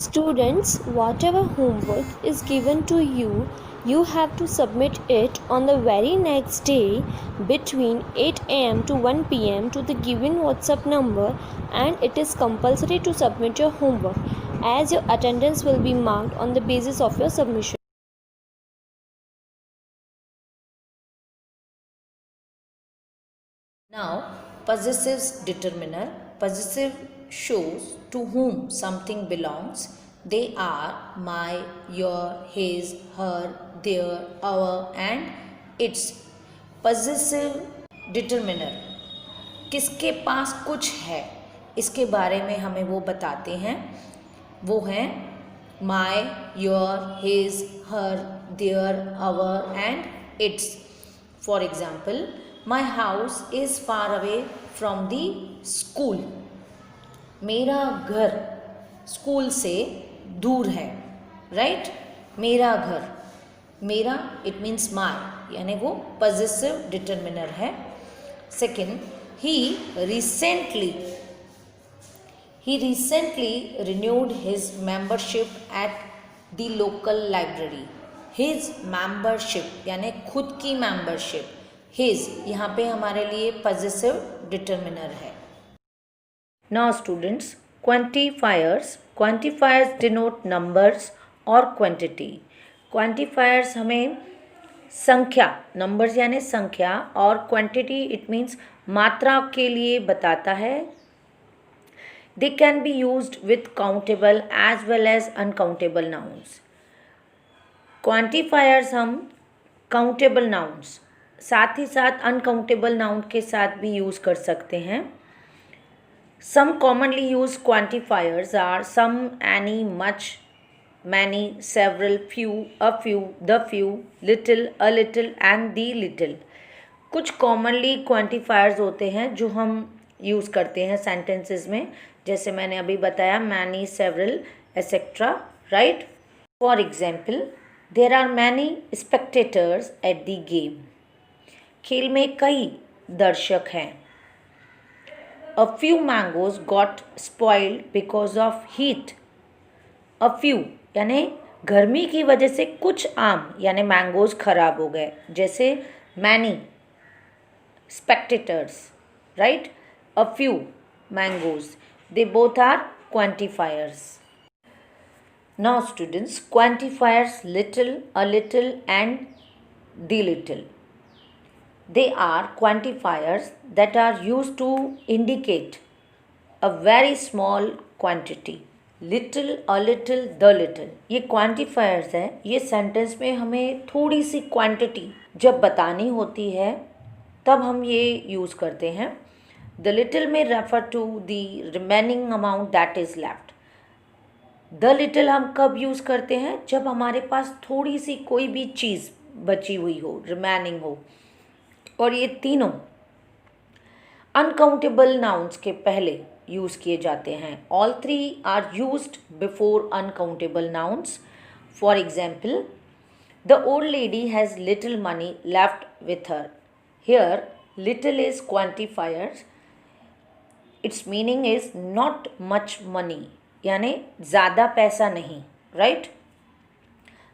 Students, whatever homework is given to you, you have to submit it on the very next day between 8 am to 1 pm to the given WhatsApp number, and it is compulsory to submit your homework as your attendance will be marked on the basis of your submission. Now, possessive determiner. Possessive shows to whom something belongs. They are my, your, his, her, their, our and its. Possessive determiner किसके पास कुछ है इसके बारे में हमें वो बताते हैं. वो हैं my, your, his, her, their, our and its. For example, my house is far away from the school. मेरा घर स्कूल से दूर है. राइट मेरा घर, मेरा इट मीन्स माई, यानी वो पॉजेसिव डिटर्मिनर है. Second, he recently renewed his membership at the local library. his membership यानी खुद की membership. his यहाँ पे हमारे लिए possessive determiner है. Now students, quantifiers denote numbers or quantity. quantifiers हमें संख्या, numbers यानी संख्या, और quantity it means मात्रा के लिए बताता है. They can be used with countable as well as uncountable nouns. Quantifiers हम countable nouns साथ ही साथ uncountable noun के साथ भी यूज़ कर सकते हैं. Some commonly used quantifiers are some, any, much, many, several, few, a few, the few, little, a little and the little. कुछ commonly quantifiers होते हैं जो हम यूज़ करते हैं sentences में, जैसे मैंने अभी बताया many, several, etc. right? For example, there are many spectators at the game. खेल में कई दर्शक हैं. A few mangoes got spoiled because of heat. A few यानी गर्मी की वजह से कुछ आम यानी मैंगोज खराब हो गए. जैसे many spectators, right? A few mangoes. They both are quantifiers. Now students, quantifiers little, a little and the little. They are quantifiers that are used to indicate a very small quantity. Little, a little, the little. ये quantifiers हैं. ये sentence में हमें थोड़ी सी quantity जब बतानी होती है तब हम ये यूज़ करते हैं. The little may refer to the remaining amount that is left. The little हम कब यूज़ करते हैं? जब हमारे पास थोड़ी सी कोई भी चीज़ बची हुई हो, remaining हो. और ये तीनों uncountable nouns के पहले यूज़ किए जाते हैं. All three are used before uncountable nouns. For example, the old lady has little money left with her. Here, little is quantifiers. Its meaning is not much money, यानी ज़्यादा पैसा नहीं. Right?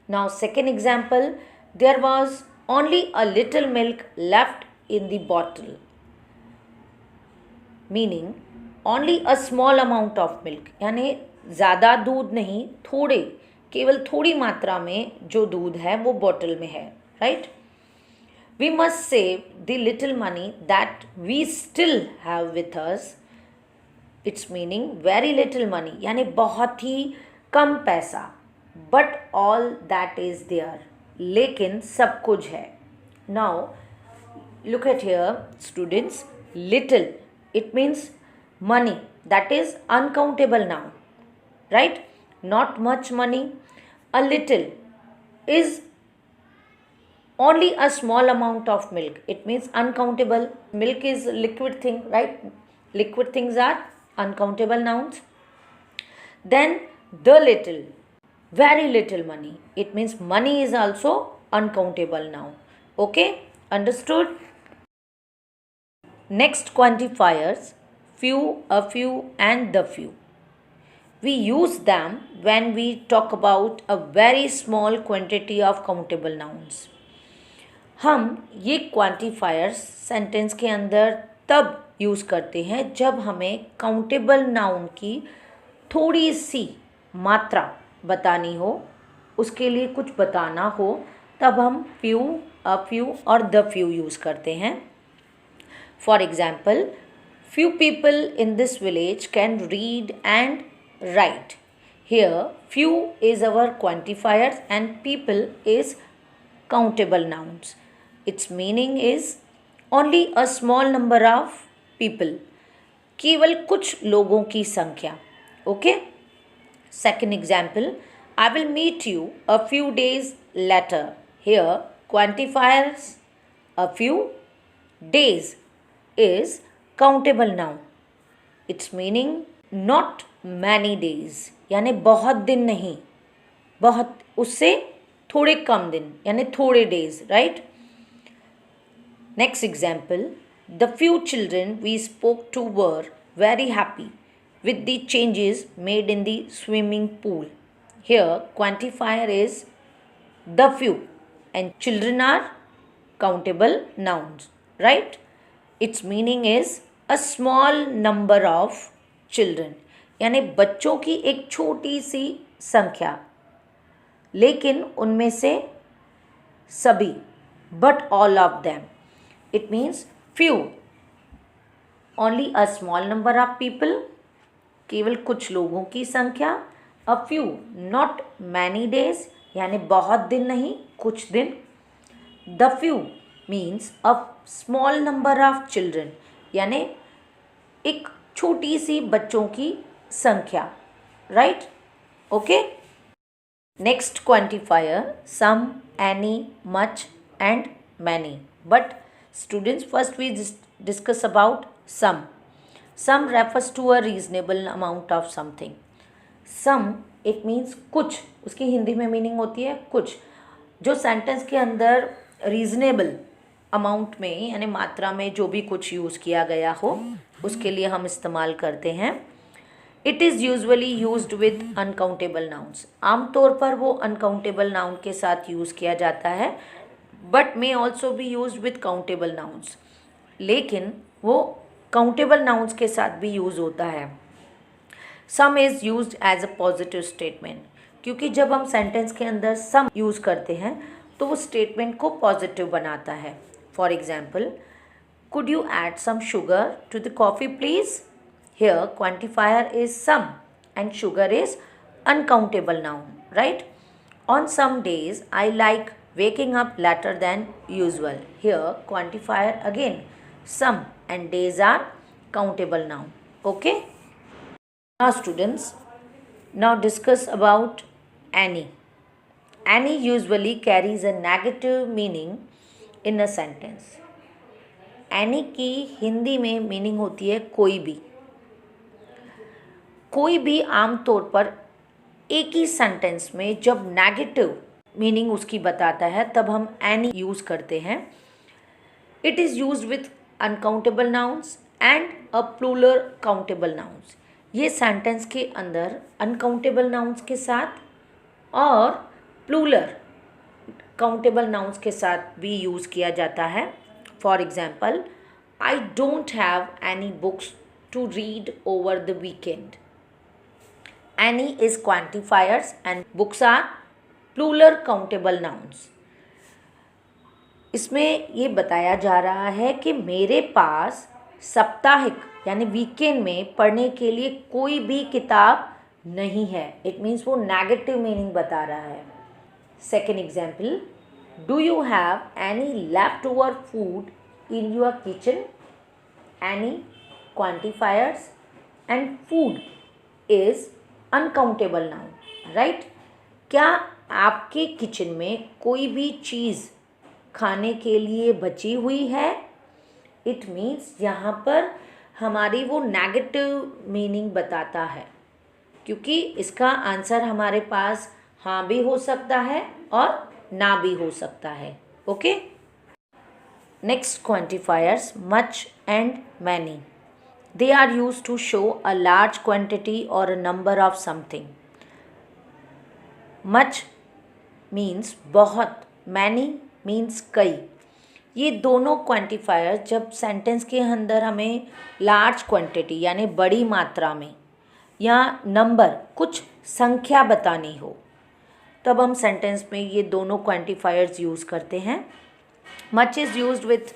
Now second example, there was only a little milk left in the bottle. Meaning only a small amount of milk, यानी ज़्यादा दूध नहीं, थोड़े, केवल थोड़ी मात्रा में जो दूध है वो बॉटल में है. Right? We must save the little money that we still have with us. Its meaning very little money, यानी बहुत ही कम पैसा. But all that is there, लेकिन सब कुछ है. Now look at here students. Little it means money, that is uncountable noun, right? Not much money. A little is only a small amount of milk, it means uncountable. Milk is liquid thing, right? Liquid things are uncountable nouns. Then the little, very little money, it means money is also uncountable noun. Okay, understood? Next quantifiers, few, a few and the few. We use them when we talk about a very small quantity of countable nouns. हम ये quantifiers sentence के अंदर तब use करते हैं जब हमें countable noun की थोड़ी सी मात्रा बतानी हो, उसके लिए कुछ बताना हो, तब हम फ्यू, अ फ्यू और द फ्यू यूज़ करते हैं. For example, few people in this village can read and write. Here few is our quantifiers and people is countable nouns. Its meaning is only a small number of people. केवल कुछ लोगों की संख्या. Okay? Second example, I will meet you a few days later. Here quantifiers a few days is countable noun. Its meaning not many days, यानी बहुत दिन नहीं, बहुत उससे थोड़े कम दिन, यानी थोड़े days, right? Next example, the few children we spoke to were very happy with the changes made in the swimming pool. Here quantifier is the few and children are countable nouns, right? Its meaning is a small number of children, यानी बच्चों की एक छोटी सी संख्या, लेकिन उनमें से सभी, but all of them. It means few, only a small number of people, केवल कुछ लोगों की संख्या. a few, not many days, यानी बहुत दिन नहीं, कुछ दिन. the few means a small number of children, यानी एक छोटी सी बच्चों की संख्या, right? Okay. Next quantifier some, any, much and many. But students, first we discuss about some. Some refers to a reasonable amount of something. Some it means कुछ, उसकी हिंदी में meaning होती है कुछ, जो सेंटेंस के अंदर रीजनेबल अमाउंट में यानी मात्रा में जो भी कुछ यूज़ किया गया हो उसके लिए हम इस्तेमाल करते हैं. It is usually used with uncountable nouns. आमतौर पर वो अनकाउंटेबल नाउन के साथ यूज़ किया जाता है, but may also be used with countable nouns. लेकिन वो काउंटेबल नाउन्स के साथ भी यूज़ होता है. Some is used as a positive statement, क्योंकि जब हम सेंटेंस के अंदर सम यूज़ करते हैं तो वो स्टेटमेंट को पॉजिटिव बनाता है. For example, could you add some sugar to the coffee please? Here quantifier is some and sugar is uncountable noun, right? On some days I like waking up later than usual. Here quantifier again some and days are countable noun. Okay? Now students, now discuss about any. Any usually carries a negative meaning in a sentence. Any की हिंदी में meaning होती है कोई भी. कोई भी आमतौर पर एक ही सेंटेंस में जब नेगेटिव मीनिंग उसकी बताता है तब हम एनी यूज़ करते हैं. It is used with uncountable nouns and a plural countable nouns. ये सेंटेंस के अंदर अनकाउंटेबल नाउन्स के साथ और प्लूरल काउंटेबल नाउन्स के साथ भी यूज़ किया जाता है. For example, I don't have any books to read over the weekend. Any is quantifiers and books are plural countable nouns. इसमें ये बताया जा रहा है कि मेरे पास साप्ताहिक यानी वीकेंड में पढ़ने के लिए कोई भी किताब नहीं है. इट मीन्स वो नेगेटिव मीनिंग बता रहा है. Second example, do you have any left over food in your kitchen? Any quantifiers and food is uncountable noun, right? क्या आपके किचन में कोई भी चीज़ खाने के लिए बची हुई है? इट मीन्स यहाँ पर हमारी वो नेगेटिव मीनिंग बताता है, क्योंकि इसका आंसर हमारे पास हाँ भी हो सकता है और ना भी हो सकता है. Okay. Next quantifiers much and many. They are used to show a large quantity or a number of something. Much means बहुत, many means कई. ये दोनों क्वांटिफायर जब सेंटेंस के अंदर हमें लार्ज क्वांटिटी यानी बड़ी मात्रा में या नंबर कुछ संख्या बतानी हो तब हम सेंटेंस में ये दोनों क्वांटिफायर्स यूज़ करते हैं. Much is used with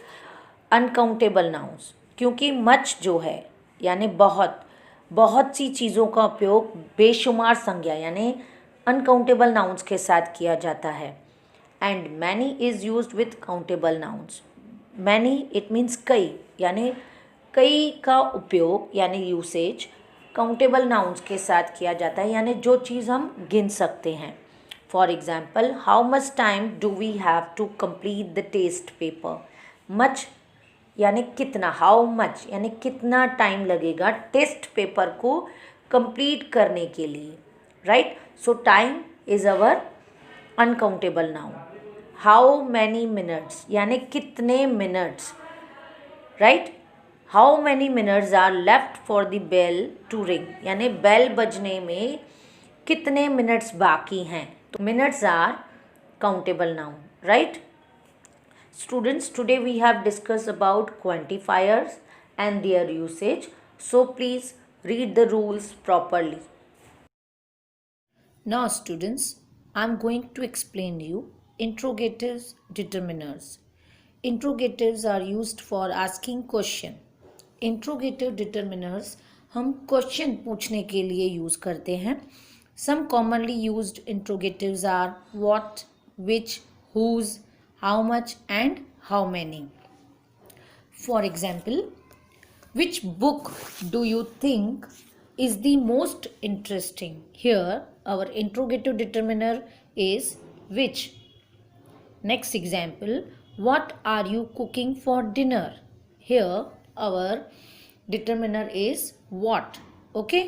uncountable nouns, क्योंकि मच जो है यानी बहुत सी चीज़ों का उपयोग बेशुमार संज्ञा यानी अनकाउंटेबल नाउन्स के साथ किया जाता है. And many is used with countable nouns. Many it means कई, यानी कई का उपयोग यानी यूसेज काउंटेबल नाउन्स के साथ किया जाता है, यानी जो चीज़ हम गिन सकते हैं. For example, how much time do we have to complete the test paper. Much यानी कितना, हाउ मच यानी कितना टाइम लगेगा टेस्ट पेपर को कंप्लीट करने के लिए, right. So time is our uncountable noun. How many minutes यानी कितने minutes, right. How many minutes are left for the bell to ring यानी बेल बजने में कितने मिनट्स बाकी हैं. तो minutes are countable noun, right. Students, today we have discussed about quantifiers and their usage. So please read the rules properly. Now students, I am going to explain you interrogatives, determiners. Interrogatives are used for asking question. Interrogative determiners हम question पूछने के लिए use करते हैं. Some commonly used interrogatives are what, which, whose, how much and how many. For example, which book do you think is the most interesting? Here our interrogative determiner is which. Next example, what are you cooking for dinner? Here our determiner is what. Okay.